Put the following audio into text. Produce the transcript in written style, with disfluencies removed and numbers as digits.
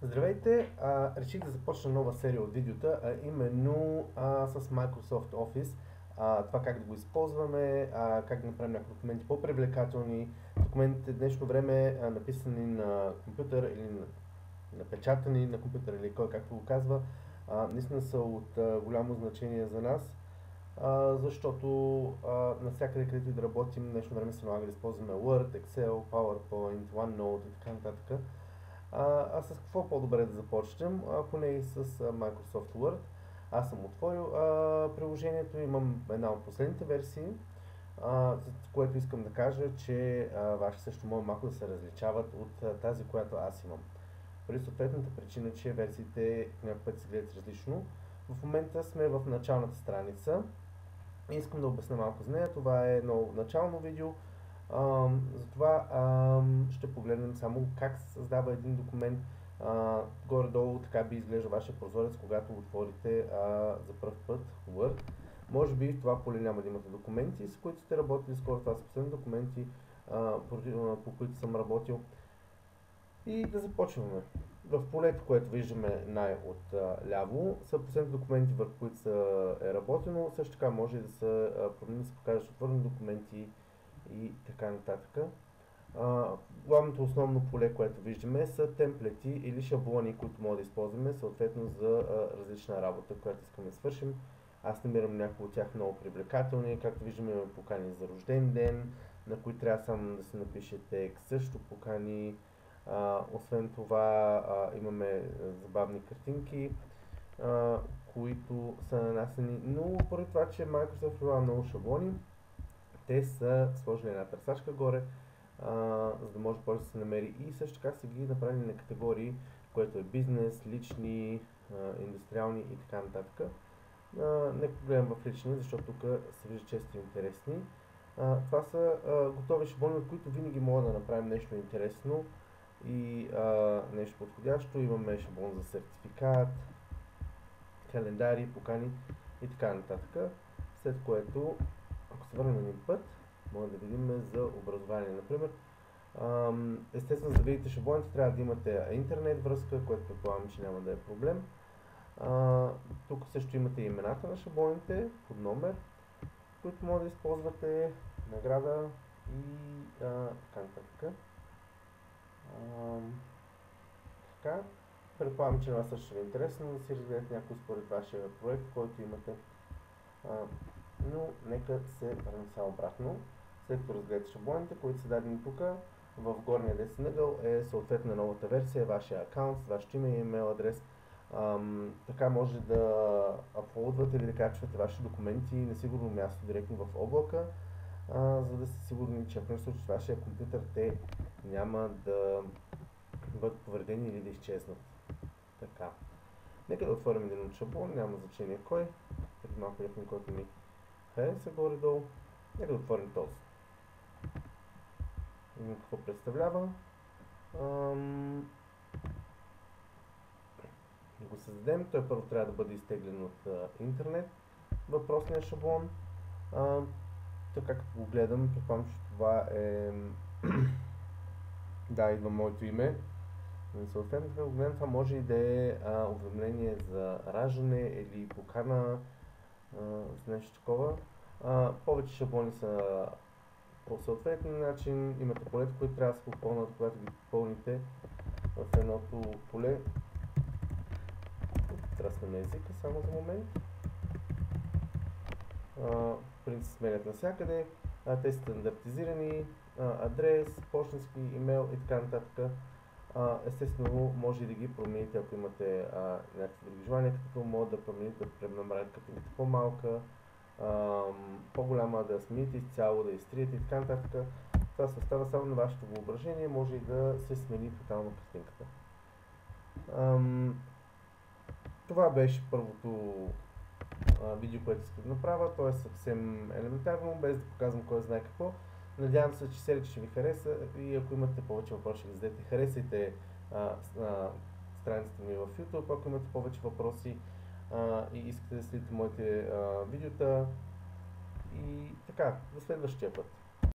Здравейте! Реших да започна нова серия от видеота, именно с Microsoft Office. Това как да го използваме, как да направим някакви документи по-привлекателни. Документите в днешно време, написани на компютър или напечатани на компютър или кой както го казва, наистина са от голямо значение за нас, защото навсякъде, където и да работим, в днешно време се налага да използваме Word, Excel, PowerPoint, OneNote и така нататък. А с какво по-добре да започнем, ако не и с Microsoft Word. Аз съм отворил приложението, имам една от последните версии, за което искам да кажа, че ваши също могат малко да се различават от тази, която аз имам. При съответната причина, че версиите някакъв път се гледат различно. В момента сме в началната страница и искам да обясня малко за нея. Това е едно начално видео. Затова ще погледнем само как се създава един документ. Горе-долу така би изглежда вашия прозорец, когато отворите за първ път Word. Може би в това поле няма да имате документи, с които сте работили скоро. Това са последни документи, по които съм работил. И да започваме. В полето, което виждаме най-от ляво, са последните документи, върху които е работено. Също така може да се промени, да се покажат отворени документи и така нататък. Главното основно поле, което виждаме, са темплети или шаблони, които може да използваме съответно за различна работа, която искаме да свършим. Аз намирам някои от тях много привлекателни. Както виждаме, имаме покани за рожден ден, на които трябва само да се напише текст, също покани. Освен това имаме забавни картинки, които са нанасени, но поради това, че Microsoft предлага много шаблони, те са сложили една търсачка горе, за да може да се намери, и също така са ги направили на категории, което е бизнес, лични, индустриални и така нататък. Нека гледам в лични, защото тук се вижда често интересни. Това са готови шаблони, от които винаги мога да направим нещо интересно и нещо подходящо. Имаме шаблон за сертификат, календари, покани и така нататък. След което, ако се върнем един път, може да видим за образование, например. Естествено, за да видите шаблоните, трябва да имате интернет връзка, което предполагам, че няма да е проблем. Тук също имате имената на шаблоните под номер, които може да използвате, награда и така нататък. Така, предполагам, че на вас също ще ви е интересно да си разгледате някой според вашия проект, който имате. Но нека се върнем сега обратно. След като разгледате шаблоните, които са дадени тук, в горния десен ъгъл е съответно новата версия, вашия акаунт, вашето име и имейл адрес. Така може да аплоудвате или да качвате ваши документи на сигурно място директно в облака, за да сте сигурни, че ако нещо случи с вашия компютър, те няма да бъдат повредени или да изчезнат. Така. Нека да отворим един от шаблон, няма значение кой. Преди малко някой, който ми хареса горе-долу. Нека да отворим този. Видим какво представлява. Да го създадем. Той първо трябва да бъде изтеглен от интернет. Въпросния шаблон. Така като го гледам, предполагам, че това е... да, идва моето име. Съответно, като го гледам, това може и да е уведомление за раждане или покана за нещо такова. Повече шаблони са по съответния начин. Имате полета, които трябва да се попълнат, когато ги попълните в едното поле. Тръснем езика само за момент. Принцип сменят навсякъде. Те са стандартизирани, адрес, почтенски, имейл и така нататък. Естествено, може и да ги промените, ако имате някакви други желания, като могат да промените, да пренамерят картинката по-малка, по-голяма, да смените изцяло, да изтриете и така нататък. Това се остава само на вашето въображение, може и да се смени тотално картинката. Това беше първото видео, което искам да направя. То е съвсем елементарно, без да показвам кой знае какво. Надявам се, че серията ще ви хареса и ако имате повече въпроси, ще ги зададете. Харесайте страницата ми в YouTube, ако имате повече въпроси и искате да следите моите видеота. И така, до следващия път.